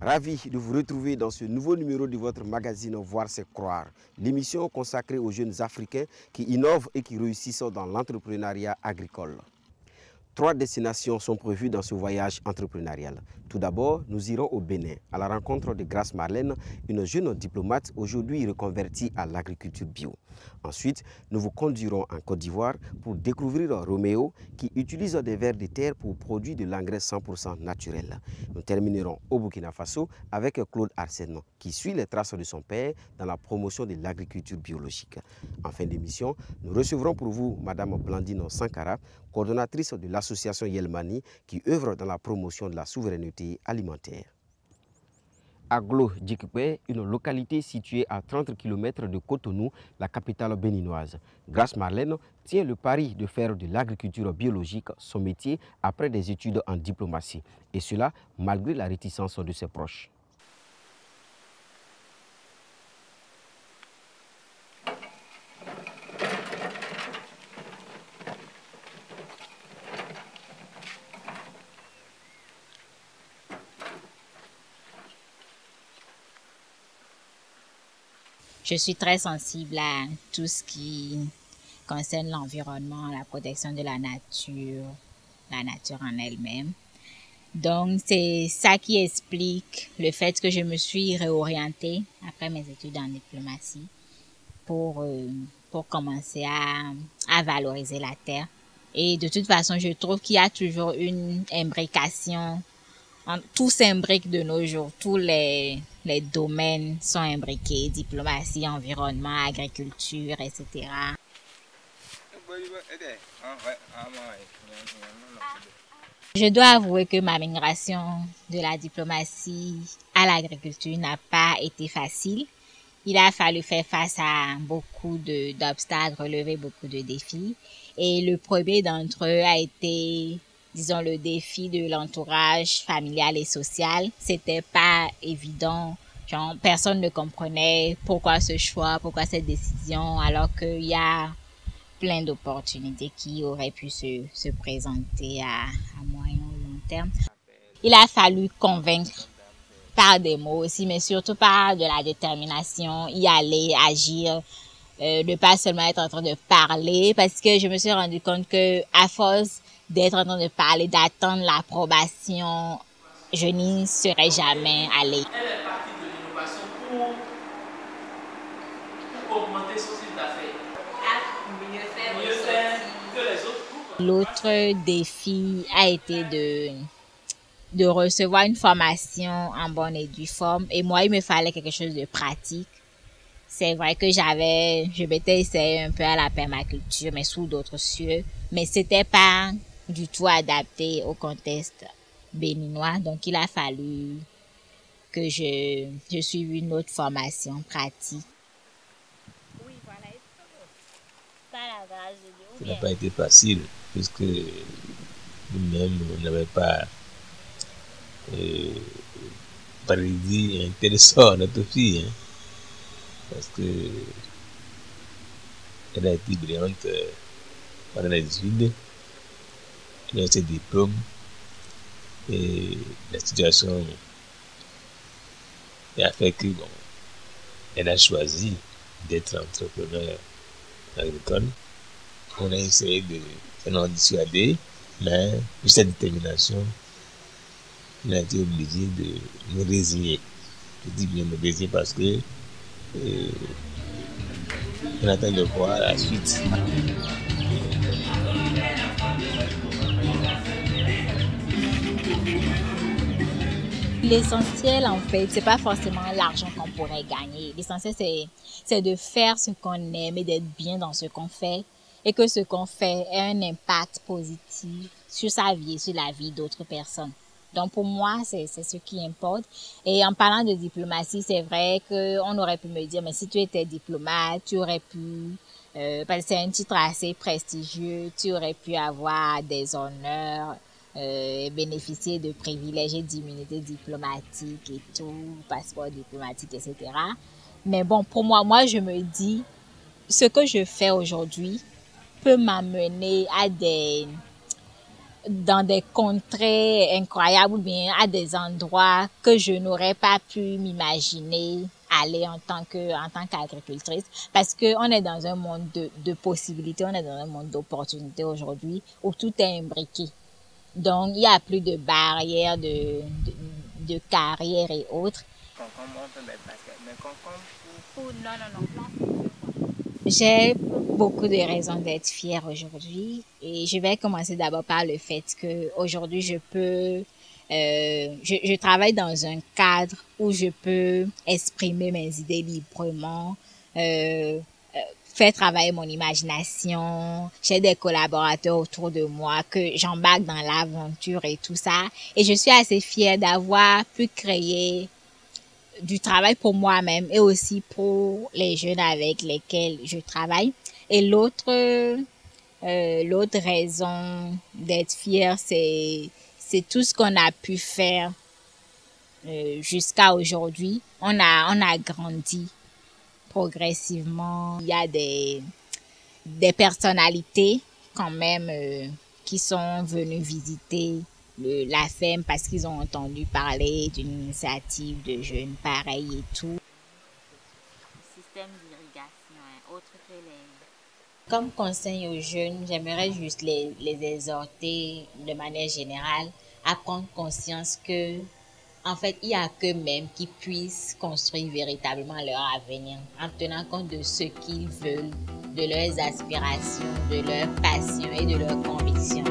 Ravi de vous retrouver dans ce nouveau numéro de votre magazine Voir c'est croire, l'émission consacrée aux jeunes Africains qui innovent et qui réussissent dans l'entrepreneuriat agricole. 3 destinations sont prévues dans ce voyage entrepreneurial. Tout d'abord, nous irons au Bénin, à la rencontre de Grace Marlène, une jeune diplomate aujourd'hui reconvertie à l'agriculture bio. Ensuite, nous vous conduirons en Côte d'Ivoire pour découvrir Roméo qui utilise des vers de terre pour produire de l'engrais 100% naturel. Nous terminerons au Burkina Faso avec Claude Arsène qui suit les traces de son père dans la promotion de l'agriculture biologique. En fin d'émission, nous recevrons pour vous Madame Blandine Sankara, coordonnatrice de l'association Yelmani qui œuvre dans la promotion de la souveraineté alimentaire. Aglo Djikwe, une localité située à 30 km de Cotonou, la capitale béninoise. Grace Marlène tient le pari de faire de l'agriculture biologique son métier après des études en diplomatie. Et cela malgré la réticence de ses proches. Je suis très sensible à tout ce qui concerne l'environnement, la protection de la nature en elle-même. Donc, c'est ça qui explique le fait que je me suis réorientée après mes études en diplomatie pour commencer à valoriser la terre. Et de toute façon, je trouve qu'il y a toujours une imbrication. Tout s'imbrique de nos jours, tous les domaines sont imbriqués, diplomatie, environnement, agriculture, etc. Je dois avouer que ma migration de la diplomatie à l'agriculture n'a pas été facile. Il a fallu faire face à beaucoup d'obstacles, relever beaucoup de défis. Et le premier d'entre eux a été, disons, le défi de l'entourage familial et social. C'était pas évident. Genre, personne ne comprenait pourquoi ce choix, pourquoi cette décision, alors qu'il y a plein d'opportunités qui auraient pu se présenter à moyen ou long terme. Il a fallu convaincre par des mots aussi, mais surtout par de la détermination, y aller, agir, ne pas seulement être en train de parler, parce que je me suis rendu compte que à force d'être en train de parler, d'attendre l'approbation, je n'y serais jamais allée. Elle est partie de l'innovation pour augmenter son chiffre d'affaires. Mieux faire que les autres. L'autre défi a été de recevoir une formation en bonne et due forme. Et moi, il me fallait quelque chose de pratique. C'est vrai que je m'étais essayé un peu à la permaculture, mais sous d'autres cieux. Mais c'était pas du tout adapté au contexte béninois. Donc, il a fallu que je suive une autre formation pratique. Oui, voilà. Par la grâce de Dieu. Ça n'a pas été facile, puisque nous-mêmes, on n'avait pas prédit un tel sort à notre fille. Hein, parce que elle a été brillante pendant les études, elle a eu ses diplômes, et la situation a fait que bon, elle a choisi d'être entrepreneur agricole. On a essayé de l'en dissuader, mais pour cette détermination, on a été obligé de nous résigner. Je dis bien nous résigner parce que on attend de voir la suite. L'essentiel, en fait, c'est pas forcément l'argent qu'on pourrait gagner. L'essentiel, c'est de faire ce qu'on aime et d'être bien dans ce qu'on fait et que ce qu'on fait ait un impact positif sur sa vie et sur la vie d'autres personnes. Donc, pour moi, c'est ce qui importe. Et en parlant de diplomatie, c'est vrai qu'on aurait pu me dire, mais si tu étais diplomate, tu aurais pu, parce que c'est un titre assez prestigieux, tu aurais pu avoir des honneurs, bénéficier de privilèges et d'immunité diplomatique et tout, passeport diplomatique, etc. Mais bon, pour moi, je me dis, ce que je fais aujourd'hui peut m'amener à dans des contrées incroyables ou bien à des endroits que je n'aurais pas pu m'imaginer aller en tant qu'agricultrice, parce que on est dans un monde de possibilités, on est dans un monde d'opportunités aujourd'hui où tout est imbriqué. Donc, il y a plus de barrières de carrière et autres. J'ai beaucoup de raisons d'être fière aujourd'hui et je vais commencer d'abord par le fait que aujourd'hui je travaille dans un cadre où je peux exprimer mes idées librement, faire travailler mon imagination. J'ai des collaborateurs autour de moi que j'embarque dans l'aventure et tout ça. Et je suis assez fière d'avoir pu créer du travail pour moi-même et aussi pour les jeunes avec lesquels je travaille. Et l'autre raison d'être fière, c'est tout ce qu'on a pu faire jusqu'à aujourd'hui. On a grandi progressivement. Il y a des personnalités quand même qui sont venues visiter la ferme parce qu'ils ont entendu parler d'une initiative de jeunes pareils et tout. Système d'irrigation, autre que les... Comme conseil aux jeunes, j'aimerais juste les exhorter de manière générale à prendre conscience que en fait, il n'y a qu'eux-mêmes qui puissent construire véritablement leur avenir en tenant compte de ce qu'ils veulent, de leurs aspirations, de leurs passions et de leurs convictions.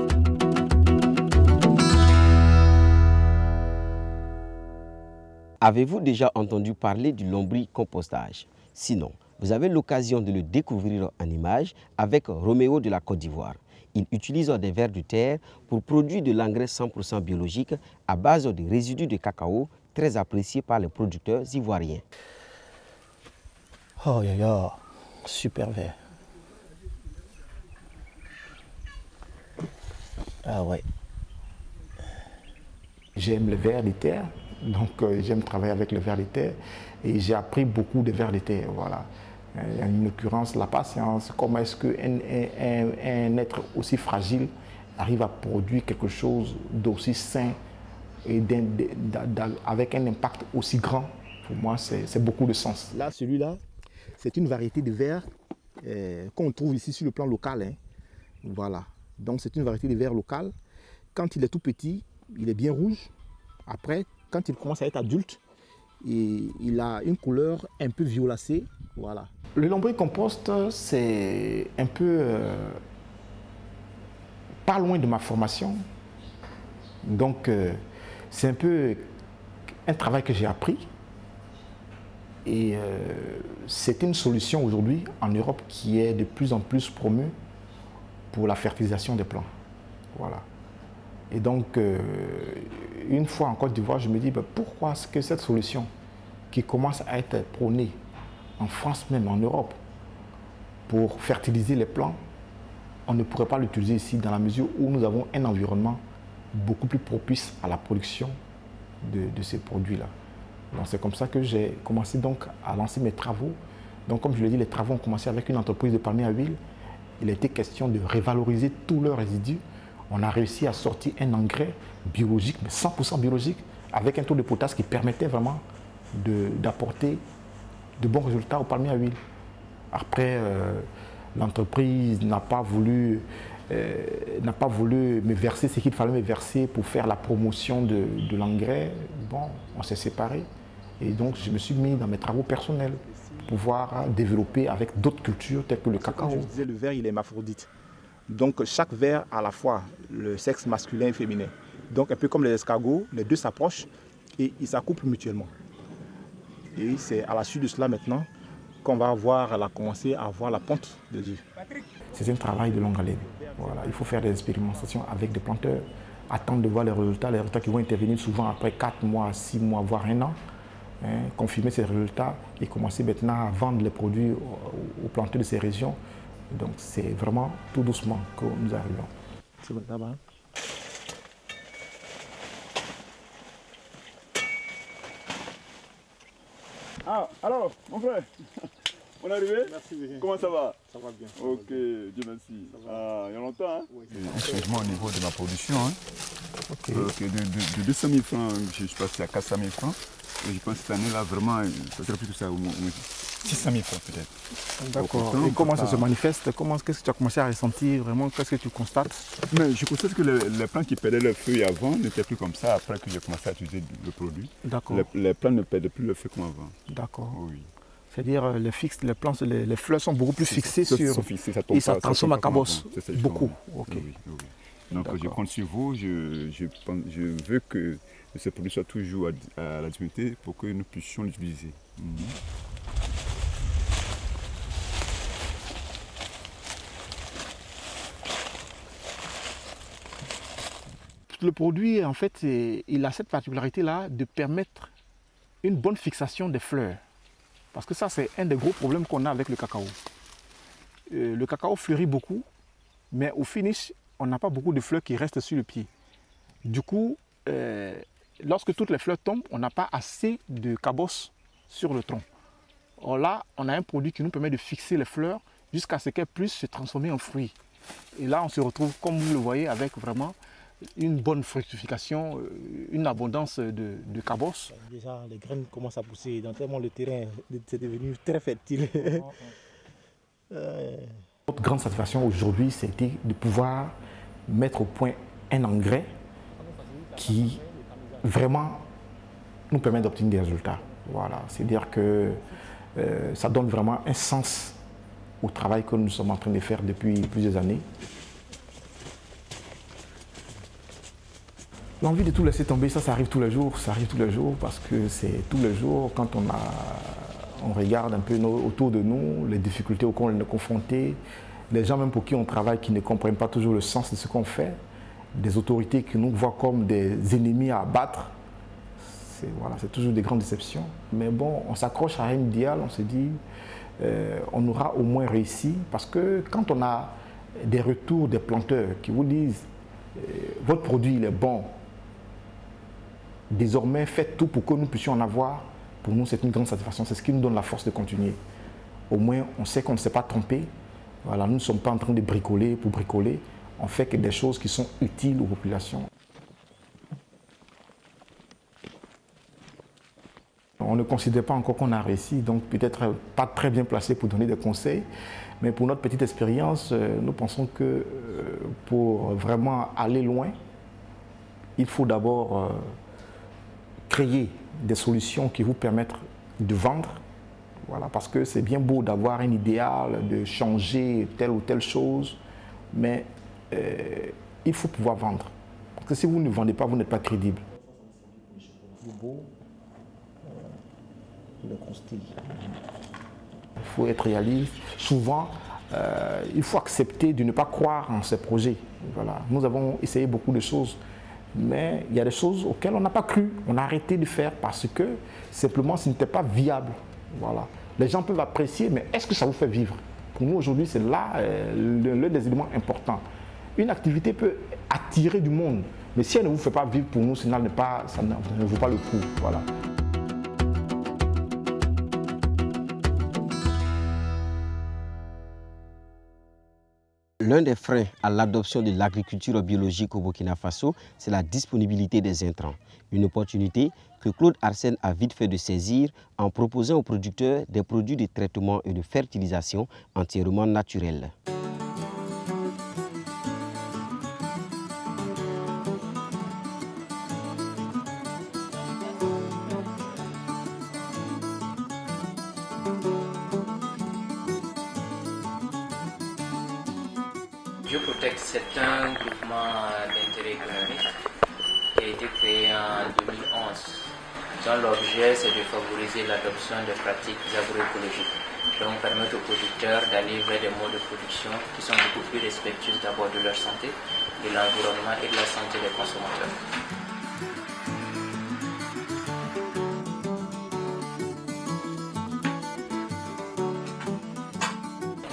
Avez-vous déjà entendu parler du lombricompostage? Sinon, vous avez l'occasion de le découvrir en images avec Roméo de la Côte d'Ivoire. Il utilise des vers de terre pour produire de l'engrais 100% biologique à base de résidus de cacao très appréciés par les producteurs ivoiriens. Oh ya ya, super vert. Ah ouais. J'aime le ver de terre, donc j'aime travailler avec le ver de terre et j'ai appris beaucoup de vers de terre, voilà. En l'occurrence, la patience, comment est-ce qu'un être aussi fragile arrive à produire quelque chose d'aussi sain et avec un impact aussi grand. Pour moi, c'est beaucoup de sens. Là, celui-là, c'est une variété de verre qu'on trouve ici sur le plan local. Hein. Voilà. Donc, c'est une variété de verre local. Quand il est tout petit, il est bien rouge. Après, quand il commence à être adulte, il a une couleur un peu violacée. Voilà. Le lombricompost, c'est un peu pas loin de ma formation. Donc, c'est un peu un travail que j'ai appris. Et c'est une solution aujourd'hui en Europe qui est de plus en plus promue pour la fertilisation des plants. Voilà. Et donc, une fois en Côte d'Ivoire, je me dis, pourquoi est-ce que cette solution qui commence à être prônée en France même, en Europe, pour fertiliser les plants, on ne pourrait pas l'utiliser ici dans la mesure où nous avons un environnement beaucoup plus propice à la production de ces produits-là. Donc c'est comme ça que j'ai commencé donc à lancer mes travaux. Donc comme je l'ai dit, les travaux ont commencé avec une entreprise de palmiers à huile. Il a été question de revaloriser tous leurs résidus. On a réussi à sortir un engrais biologique, mais 100% biologique, avec un taux de potasse qui permettait vraiment d'apporter de bons résultats aux palmiers à huile. Après, l'entreprise n'a pas voulu me verser ce qu'il fallait me verser pour faire la promotion de l'engrais. Bon, on s'est séparés. Et donc, je me suis mis dans mes travaux personnels pour pouvoir développer avec d'autres cultures telles que le cacao. Comme je disais, le ver, il est hermaphrodite. Donc, chaque ver a à la fois le sexe masculin et féminin. Donc, un peu comme les escargots, les deux s'approchent et ils s'accouplent mutuellement. Et c'est à la suite de cela maintenant qu'on va commencer à voir la ponte de Dieu. C'est un travail de longue haleine. Voilà. Il faut faire des expérimentations avec des planteurs, attendre de voir les résultats qui vont intervenir souvent après 4 mois, 6 mois, voire 1 an. Hein, confirmer ces résultats et commencer maintenant à vendre les produits aux planteurs de ces régions. Donc c'est vraiment tout doucement que nous arrivons. C'est bon, là-bas. Ah, alors, mon frère, On est arrivé? Merci bien. Comment ça va? Ça va bien. Ok, Dieu merci. Ah, il y a longtemps, hein? Oui. Un changement au niveau de ma production, hein? Ok. De 200 000 francs, je suis passé à 400 000 francs. Et je pense que cette année-là, vraiment, ça sera plus que ça, au moins 600 000 francs peut-être. D'accord. Autant, Et comment ça pas- se manifeste? Qu'est-ce que tu as commencé à ressentir vraiment? Qu'est-ce que tu constates? Mais je constate que les plants qui perdaient leurs feuilles avant n'étaient plus comme ça après que j'ai commencé à utiliser le produit. D'accord. Les plants ne perdaient plus leurs feuilles comme avant. D'accord. Oui. C'est-à-dire les plants, les fleurs sont beaucoup plus fixées Ça sur... sont fixés, ça tombe Et ça pas, transforme tombe à pas comme cabosse. avant. C'est ça, Beaucoup. justement. Ok. Oui, oui. Donc je D'accord. compte sur vous, je veux que ce produit soit toujours à la disponibilité pour que nous puissions l'utiliser. Le produit, en fait, il a cette particularité-là de permettre une bonne fixation des fleurs. Parce que ça, c'est un des gros problèmes qu'on a avec le cacao. Le cacao fleurit beaucoup, mais au finish, on n'a pas beaucoup de fleurs qui restent sur le pied. Du coup, lorsque toutes les fleurs tombent, on n'a pas assez de cabosse sur le tronc. Or là, on a un produit qui nous permet de fixer les fleurs jusqu'à ce qu'elles puissent se transformer en fruits. Et là, on se retrouve, comme vous le voyez, avec vraiment une bonne fructification, une abondance de cabosse. Déjà, les graines commencent à pousser. Donc, tellement le terrain est devenu très fertile. Notre grande satisfaction aujourd'hui, c'était de pouvoir mettre au point un engrais qui vraiment nous permet d'obtenir des résultats. Voilà, c'est-à-dire que ça donne vraiment un sens au travail que nous sommes en train de faire depuis plusieurs années. L'envie de tout laisser tomber, ça arrive tous les jours, parce que c'est tous les jours quand on regarde un peu autour de nous, les difficultés auxquelles on est confronté, les gens même pour qui on travaille qui ne comprennent pas toujours le sens de ce qu'on fait, des autorités qui nous voient comme des ennemis à abattre. C'est toujours des grandes déceptions. Mais bon, on s'accroche à un idéal, on se dit, on aura au moins réussi, parce que quand on a des retours des planteurs qui vous disent, votre produit il est bon, désormais faites tout pour que nous puissions en avoir, pour nous c'est une grande satisfaction, c'est ce qui nous donne la force de continuer. Au moins on sait qu'on ne s'est pas trompé, voilà, nous ne sommes pas en train de bricoler pour bricoler, on fait que des choses qui sont utiles aux populations. On ne considère pas encore qu'on a réussi, donc peut-être pas très bien placé pour donner des conseils, mais pour notre petite expérience, nous pensons que pour vraiment aller loin, il faut d'abord créer des solutions qui vous permettent de vendre. Voilà, parce que c'est bien beau d'avoir un idéal, de changer telle ou telle chose, mais il faut pouvoir vendre. Parce que si vous ne vendez pas, vous n'êtes pas crédible. Il faut être réaliste. Souvent, il faut accepter de ne pas croire en ces projets. Voilà. Nous avons essayé beaucoup de choses, mais il y a des choses auxquelles on n'a pas cru. On a arrêté de faire parce que simplement ce n'était pas viable. Voilà. Les gens peuvent apprécier, mais est-ce que ça vous fait vivre? Pour nous aujourd'hui, c'est là l'un des éléments importants. Une activité peut attirer du monde, mais si elle ne vous fait pas vivre, pour nous, ça ne vaut pas le coup. Voilà. L'un des freins à l'adoption de l'agriculture biologique au Burkina Faso, c'est la disponibilité des intrants. Une opportunité que Claude Arsène a vite fait de saisir en proposant aux producteurs des produits de traitement et de fertilisation entièrement naturels. Bioprotect, c'est un groupement d'intérêt économique qui a été créé en 2011. Dont l'objet, c'est de favoriser l'adoption des pratiques agroécologiques, donc permettre aux producteurs d'aller vers des modes de production qui sont beaucoup plus respectueux d'abord de leur santé, de l'environnement et de la santé des consommateurs.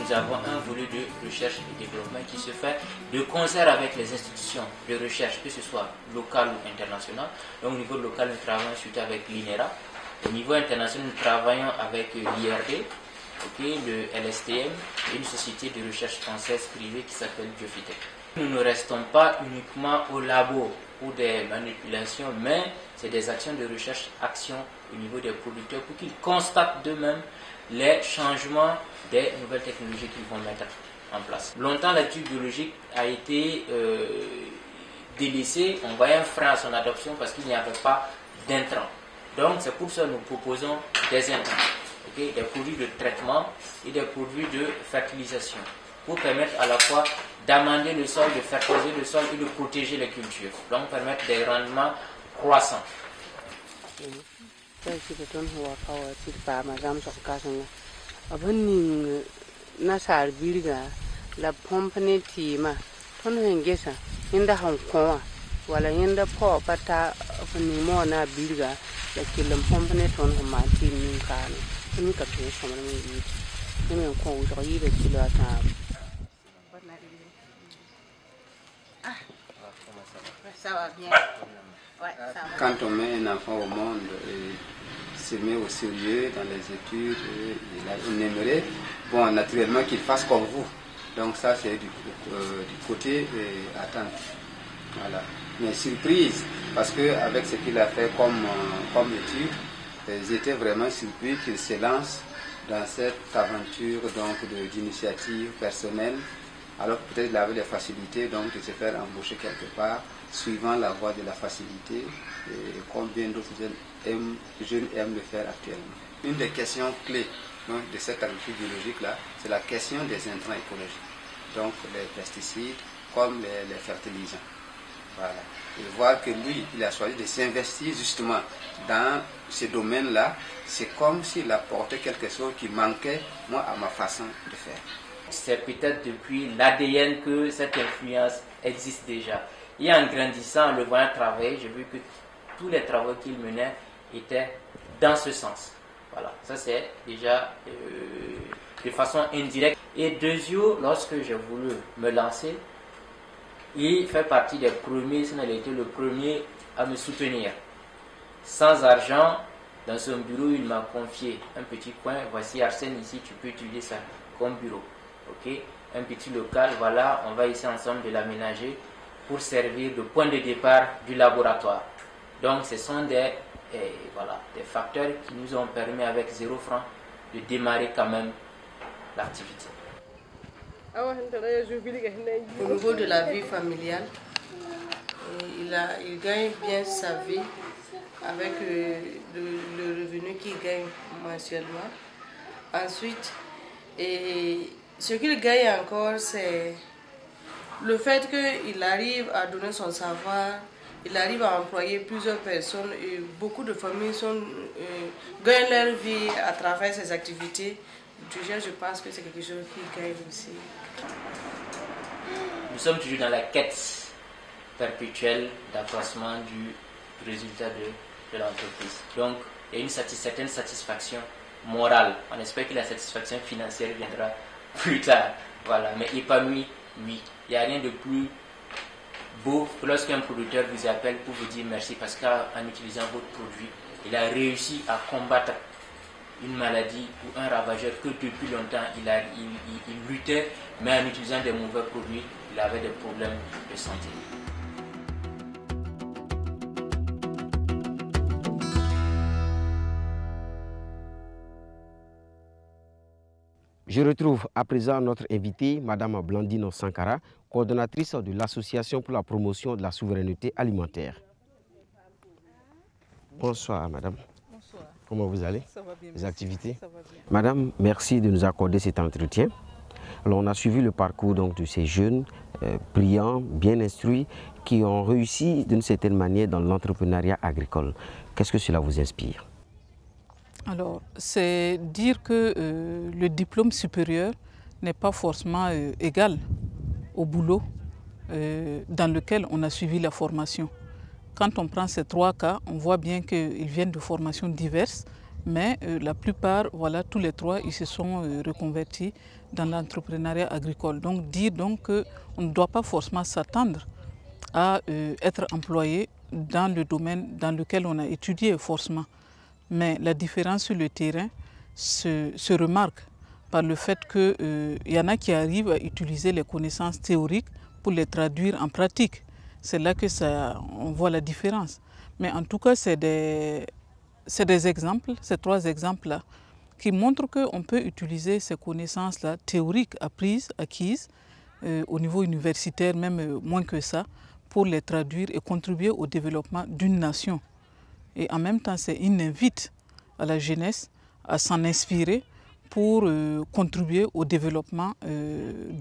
Nous avons un volet de recherche et développement qui se fait de concert avec les institutions de recherche, que ce soit local ou international. Donc au niveau local, nous travaillons surtout avec l'INERA. Au niveau international, nous travaillons avec l'IRD, le LSTM, et une société de recherche française privée qui s'appelle Biofitech. Nous ne restons pas uniquement au labo pour des manipulations, mais c'est des actions de recherche-action au niveau des producteurs pour qu'ils constatent d'eux-mêmes les changements des nouvelles technologies qu'ils vont mettre en place. Longtemps, l'agriculture biologique a été délaissée, on voyait un frein à son adoption parce qu'il n'y avait pas d'intrants. Donc c'est pour ça que nous proposons des intrants, des produits de traitement et des produits de fertilisation pour permettre à la fois d'amender le sol, de fertiliser le sol et de protéger les cultures, donc permettre des rendements croissants. Ça va bien. Ouais, ça va. Quand on met un enfant au monde et se met au sérieux dans les études, on aimerait, bon, naturellement qu'il fasse comme vous. Donc ça, c'est du côté attente. Voilà. Mais surprise, parce qu'avec ce qu'il a fait comme étude, j'étais vraiment surpris qu'il se lance dans cette aventure d'initiative personnelle, alors peut-être il avait les facilités donc, de se faire embaucher quelque part, suivant la voie de la facilité, comme bien d'autres jeunes aiment le faire actuellement. Une des questions clés de cette agriculture biologique-là, c'est la question des intrants écologiques, donc les pesticides comme les fertilisants. Voilà. Et voir que lui, il a choisi de s'investir justement dans ce domaine-là, c'est comme s'il apportait quelque chose qui manquait, moi, à ma façon de faire. C'est peut-être depuis l'ADN que cette influence existe déjà. Et en grandissant, en le voyant travailler, j'ai vu que tous les travaux qu'il menait étaient dans ce sens. Voilà, ça c'est déjà de façon indirecte. Et Dezio, lorsque j'ai voulu me lancer, il fait partie des premiers, sinon il a été le premier à me soutenir. Sans argent, dans son bureau, il m'a confié un petit coin. Voici Arsène, ici, tu peux utiliser ça comme bureau. Okay? Un petit local, voilà, on va essayer ensemble de l'aménager pour servir de point de départ du laboratoire. Donc ce sont des facteurs qui nous ont permis avec 0 franc de démarrer quand même l'activité. Au niveau de la vie familiale, il gagne bien sa vie avec le revenu qu'il gagne mensuellement. Ensuite, ce qu'il gagne encore, c'est le fait qu'il arrive à donner son savoir, il arrive à employer plusieurs personnes et beaucoup de familles gagnent leur vie à travers ces activités. Déjà, je pense que c'est quelque chose qui gagne aussi. Nous sommes toujours dans la quête perpétuelle d'accroissement du résultat de l'entreprise. Donc, il y a une certaine satisfaction morale. On espère que la satisfaction financière viendra plus tard. Voilà. Mais épanoui, oui. Il n'y a rien de plus beau que lorsqu'un producteur vous appelle pour vous dire merci parce qu'en utilisant votre produit, il a réussi à combattre une maladie ou un ravageur que depuis longtemps il luttait, mais en utilisant des mauvais produits, il avait des problèmes de santé. Je retrouve à présent notre invitée, Mme Blandine Sankara, coordonnatrice de l'Association pour la promotion de la souveraineté alimentaire. Bonsoir, madame. Bonsoir. Comment vous allez? Ça va bien. Les activités? Ça va bien. Madame, merci de nous accorder cet entretien. Alors, on a suivi le parcours donc, de ces jeunes brillants, bien instruits, qui ont réussi d'une certaine manière dans l'entrepreneuriat agricole. Qu'est-ce que cela vous inspire? Alors, c'est dire que le diplôme supérieur n'est pas forcément égal au boulot dans lequel on a suivi la formation. Quand on prend ces 3 cas, on voit bien qu'ils viennent de formations diverses, mais la plupart, voilà, tous les 3, ils se sont reconvertis dans l'entrepreneuriat agricole. Donc, dire donc qu'on ne doit pas forcément s'attendre à être employé dans le domaine dans lequel on a étudié forcément. Mais la différence sur le terrain se remarque par le fait qu'il y en a qui arrivent à utiliser les connaissances théoriques pour les traduire en pratique. C'est là que on voit la différence. Mais en tout cas, c'est des exemples, ces 3 exemples-là, qui montrent qu'on peut utiliser ces connaissances-là théoriques acquises au niveau universitaire, même moins que ça, pour les traduire et contribuer au développement d'une nation. Et en même temps, c'est une invite à la jeunesse à s'en inspirer pour contribuer au développement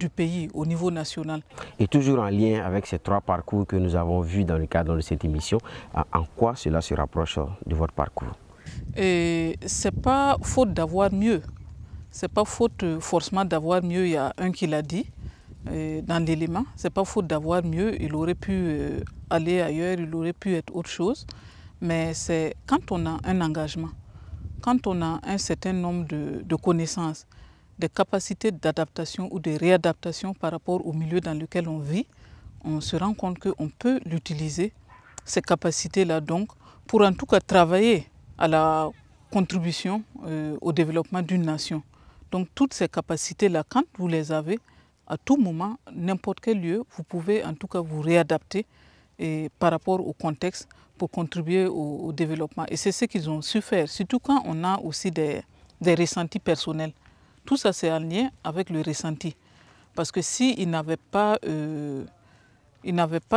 du pays au niveau national. Et toujours en lien avec ces 3 parcours que nous avons vus dans le cadre de cette émission, en quoi cela se rapproche de votre parcours? Ce n'est pas faute d'avoir mieux. Ce n'est pas faute forcément d'avoir mieux, il y a un qui l'a dit dans l'élément. Ce n'est pas faute d'avoir mieux, il aurait pu aller ailleurs, il aurait pu être autre chose. Mais c'est quand on a un engagement, quand on a un certain nombre de connaissances, des capacités d'adaptation ou de réadaptation par rapport au milieu dans lequel on vit, on se rend compte qu'on peut l'utiliser, ces capacités-là donc, pour en tout cas travailler à la contribution au développement d'une nation. Donc toutes ces capacités-là, quand vous les avez, à tout moment, n'importe quel lieu, vous pouvez en tout cas vous réadapter par rapport au contexte pour contribuer au développement. Et c'est ce qu'ils ont su faire, surtout quand on a aussi des ressentis personnels. Tout ça, c'est en lien avec le ressenti. Parce que s'ils n'avaient pas,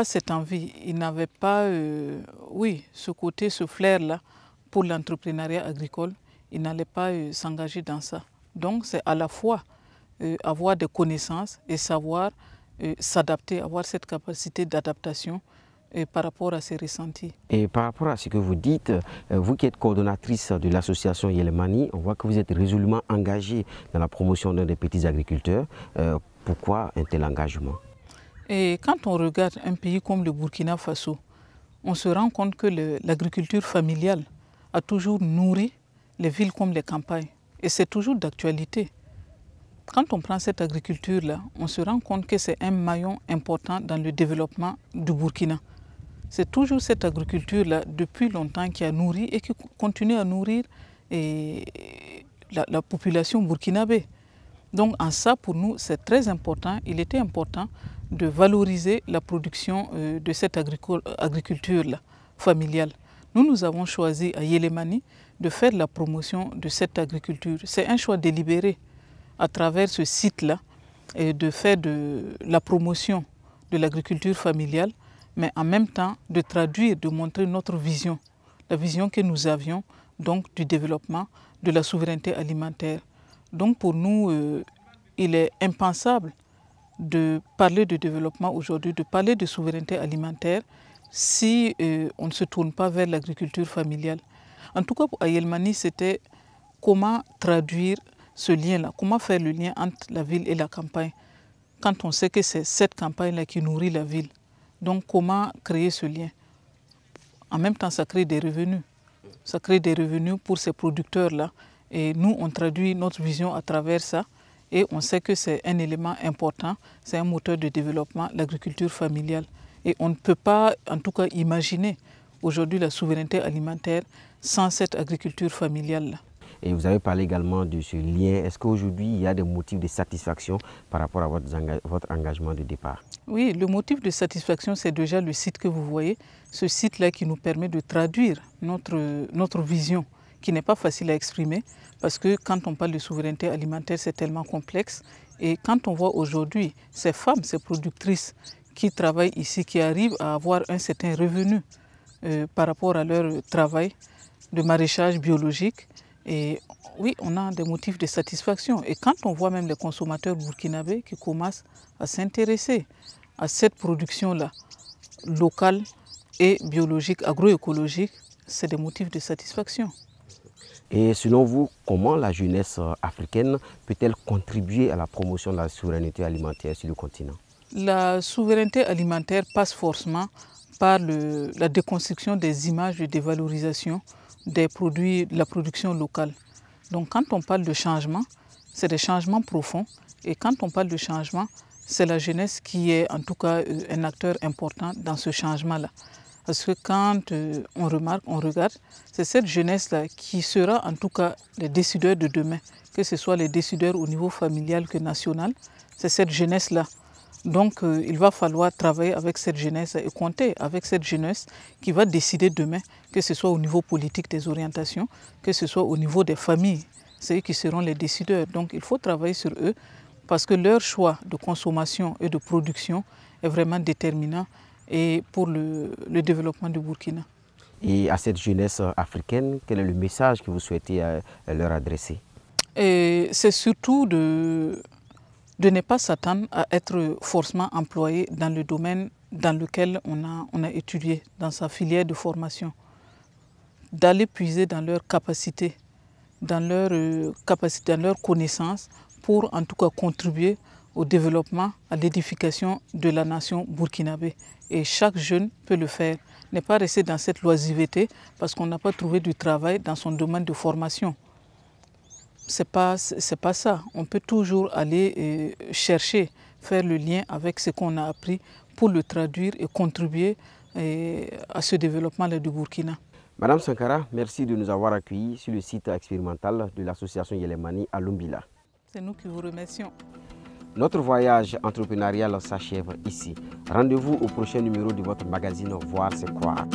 cette envie, ils n'avaient pas ce côté, ce flair-là pour l'entrepreneuriat agricole, ils n'allaient pas s'engager dans ça. Donc, c'est à la fois avoir des connaissances et savoir s'adapter, avoir cette capacité d'adaptation par rapport à ces ressentis. Et par rapport à ce que vous dites, vous qui êtes coordonnatrice de l'association Yelemani, on voit que vous êtes résolument engagée dans la promotion des petits agriculteurs. Pourquoi un tel engagement? Et quand on regarde un pays comme le Burkina Faso, on se rend compte que l'agriculture familiale a toujours nourri les villes comme les campagnes. Et c'est toujours d'actualité. Quand on prend cette agriculture-là, on se rend compte que c'est un maillon important dans le développement du Burkina. C'est toujours cette agriculture-là, depuis longtemps, qui a nourri et qui continue à nourrir la population burkinabé. Donc en ça, pour nous, c'est très important. Il était important de valoriser la production de cette agriculture-là, familiale. Nous avons choisi à Yelemani de faire la promotion de cette agriculture. C'est un choix délibéré à travers ce site-là et de faire de la promotion de l'agriculture familiale, mais en même temps de traduire, de montrer notre vision, la vision que nous avions donc du développement, de la souveraineté alimentaire. Donc pour nous, il est impensable de parler de développement aujourd'hui, de parler de souveraineté alimentaire si on ne se tourne pas vers l'agriculture familiale. En tout cas, à Yelemani, c'était comment traduire ce lien-là, comment faire le lien entre la ville et la campagne, quand on sait que c'est cette campagne-là qui nourrit la ville. Donc comment créer ce lien? En même temps, ça crée des revenus. Ça crée des revenus pour ces producteurs-là. Et nous, on traduit notre vision à travers ça. Et on sait que c'est un élément important, c'est un moteur de développement, l'agriculture familiale. Et on ne peut pas, en tout cas, imaginer aujourd'hui la souveraineté alimentaire sans cette agriculture familiale-là. Et vous avez parlé également de ce lien. Est-ce qu'aujourd'hui, il y a des motifs de satisfaction par rapport à votre engagement de départ? Oui, le motif de satisfaction, c'est déjà le site que vous voyez. Ce site-là qui nous permet de traduire notre vision, qui n'est pas facile à exprimer, parce que quand on parle de souveraineté alimentaire, c'est tellement complexe. Et quand on voit aujourd'hui ces femmes, ces productrices qui travaillent ici, qui arrivent à avoir un certain revenu par rapport à leur travail de maraîchage biologique, et oui, on a des motifs de satisfaction. Et quand on voit même les consommateurs burkinabés qui commencent à s'intéresser à cette production-là, locale et biologique, agroécologique, c'est des motifs de satisfaction. Et selon vous, comment la jeunesse africaine peut-elle contribuer à la promotion de la souveraineté alimentaire sur le continent? La souveraineté alimentaire passe forcément par la déconstruction des images de dévalorisation des produits de la production locale. Donc quand on parle de changement, c'est des changements profonds. Et quand on parle de changement, c'est la jeunesse qui est en tout cas un acteur important dans ce changement-là. Parce que quand on remarque, on regarde, c'est cette jeunesse-là qui sera en tout cas les décideurs de demain, que ce soit les décideurs au niveau familial que national, c'est cette jeunesse-là. Donc il va falloir travailler avec cette jeunesse et compter avec cette jeunesse qui va décider demain, que ce soit au niveau politique des orientations, que ce soit au niveau des familles. C'est eux qui seront les décideurs. Donc il faut travailler sur eux parce que leur choix de consommation et de production est vraiment déterminant et pour le développement du Burkina. Et à cette jeunesse africaine, quel est le message que vous souhaitez leur adresser? C'est surtout de ne pas s'attendre à être forcément employé dans le domaine dans lequel on a étudié, dans sa filière de formation. D'aller puiser dans leurs capacités, dans leurs connaissances, pour en tout cas contribuer au développement, à l'édification de la nation burkinabé. Et chaque jeune peut le faire. Ne pas rester dans cette loisiveté parce qu'on n'a pas trouvé du travail dans son domaine de formation. C'est pas ça. On peut toujours aller chercher, faire le lien avec ce qu'on a appris pour le traduire et contribuer à ce développement du Burkina. Madame Sankara, merci de nous avoir accueillis sur le site expérimental de l'association Yelemani à Lumbila. C'est nous qui vous remercions. Notre voyage entrepreneurial s'achève ici. Rendez-vous au prochain numéro de votre magazine Voir c'est croire.